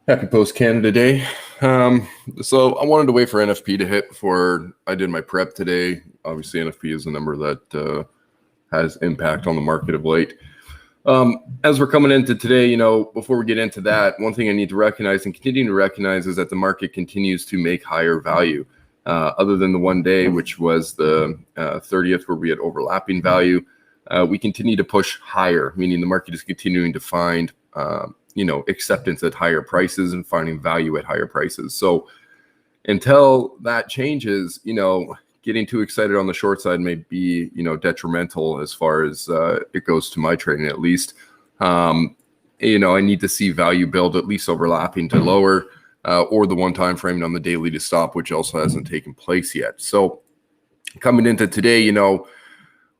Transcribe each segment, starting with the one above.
Happy Post Canada Day. So I wanted to wait for NFP to hit before I did my prep today. Obviously, NFP is a number that has impact on the market of late. As we're coming into today, before we get into that, one thing I need to recognize and continue to recognize is that the market continues to make higher value. Other than the one day, which was the 30th, where we had overlapping value, we continue to push higher, meaning the market is continuing to find acceptance at higher prices and finding value at higher prices. So until that changes, getting too excited on the short side may be, detrimental as far as it goes to my trading, at least. I need to see value build at least overlapping to lower or the one time frame on the daily to stop, which also hasn't taken place yet. So coming into today,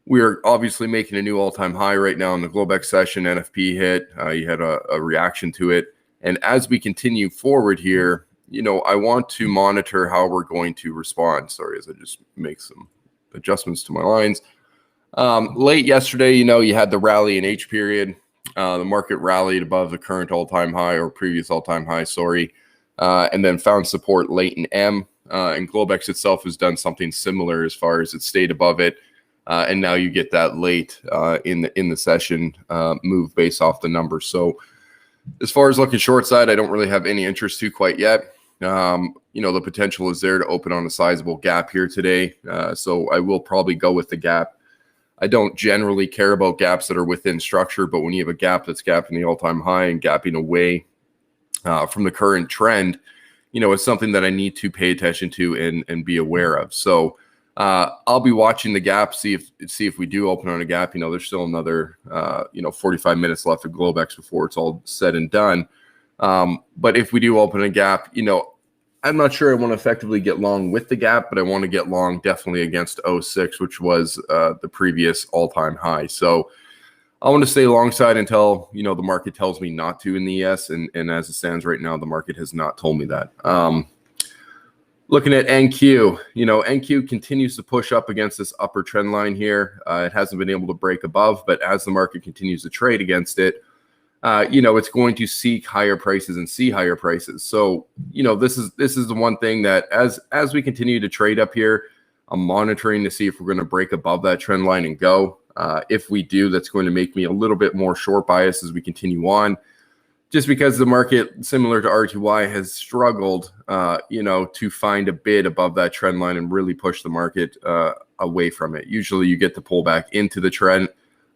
we're obviously making a new all-time high right now in the Globex session. NFP hit. You had a reaction to it. And as we continue forward here, I want to monitor how we're going to respond. Sorry, as I just make some adjustments to my lines. Late yesterday, you had the rally in H period. The market rallied above the current all-time high or previous all-time high, and then found support late in M. And Globex itself has done something similar as far as it stayed above it. And now you get that late in the session move based off the numbers. So as far as looking short side, I don't really have any interest to quite yet. The potential is there to open on a sizable gap here today. So I will probably go with the gap. I don't generally care about gaps that are within structure, but when you have a gap that's gapping the all-time high and gapping away from the current trend, it's something that I need to pay attention to and be aware of. So I'll be watching the gap, see if we do open on a gap. There's still another 45 minutes left of Globex before it's all said and done. But if we do open a gap, I'm not sure I want to effectively get long with the gap, but I want to get long definitely against 06, which was the previous all-time high. So I want to stay alongside until the market tells me not to in the ES, and as it stands right now, the market has not told me that. Looking at NQ, NQ continues to push up against this upper trend line here. It hasn't been able to break above, but as the market continues to trade against it, it's going to seek higher prices and see higher prices. So, this is the one thing that as we continue to trade up here, I'm monitoring to see if we're going to break above that trend line and go. If we do, that's going to make me a little bit more short bias as we continue on. Just because the market, similar to RTY, has struggled, to find a bid above that trend line and really push the market away from it. Usually you get the pullback into the trend,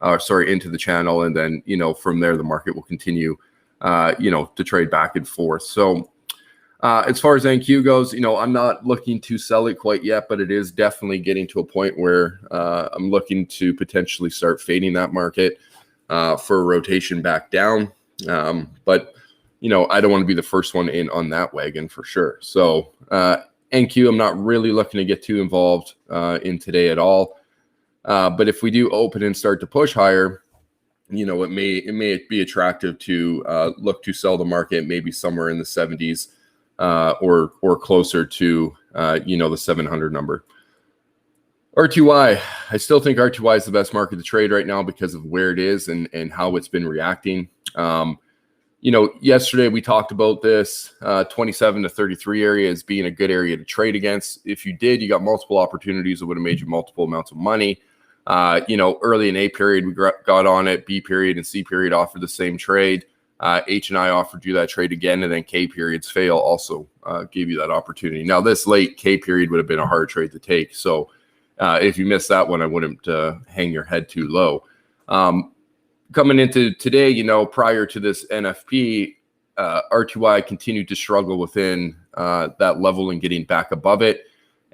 into the channel, and then, from there, the market will continue, to trade back and forth. So as far as NQ goes, I'm not looking to sell it quite yet, but it is definitely getting to a point where I'm looking to potentially start fading that market for a rotation back down. But I don't want to be the first one in on that wagon for sure. So NQ, I'm not really looking to get too involved in today at all. But if we do open and start to push higher, it may be attractive to look to sell the market maybe somewhere in the 70s or closer to the 700 number. RTY, I still think RTY is the best market to trade right now because of where it is and how it's been reacting. Yesterday we talked about this 27 to 33 area as being a good area to trade against. If you did, you got multiple opportunities that would have made you multiple amounts of money. Early in A period, we got on it. B period and C period offered the same trade. H and I offered you that trade again, and then K periods fail also gave you that opportunity. Now this late K period would have been a hard trade to take. So if you missed that one, I wouldn't hang your head too low. Coming into today, prior to this NFP, RTY continued to struggle within that level and getting back above it.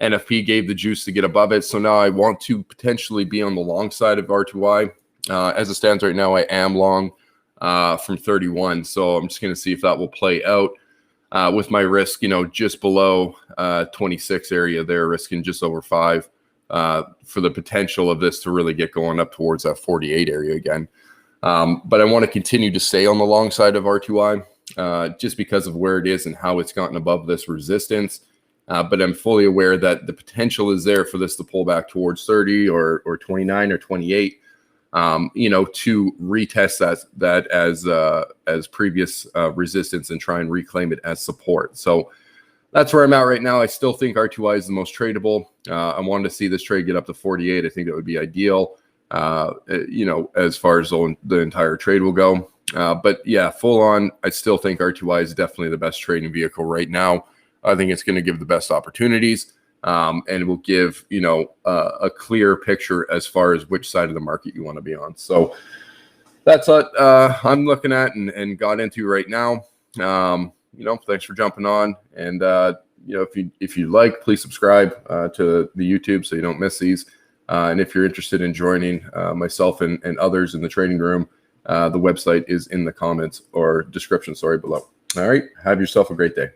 NFP gave the juice to get above it. So now I want to potentially be on the long side of RTY. As it stands right now, I am long from 31. So I'm just going to see if that will play out with my risk, just below 26 area there, risking just over 5 for the potential of this to really get going up towards that 48 area again. But I want to continue to stay on the long side of RTY just because of where it is and how it's gotten above this resistance. But I'm fully aware that the potential is there for this to pull back towards 30 or 29 or 28. to retest that as previous resistance and try and reclaim it as support. So that's where I'm at right now. I still think R2I is the most tradable. I wanted to see this trade get up to 48. I think that would be ideal, as far as the entire trade will go. But yeah, full on, I still think R2I is definitely the best trading vehicle right now. I think it's going to give the best opportunities, and it will give, a clear picture as far as which side of the market you want to be on. So that's what I'm looking at and got into right now. Thanks for jumping on. And, if you like, please subscribe to the YouTube so you don't miss these. And if you're interested in joining myself and others in the trading room, the website is in the comments or description, below. All right. Have yourself a great day.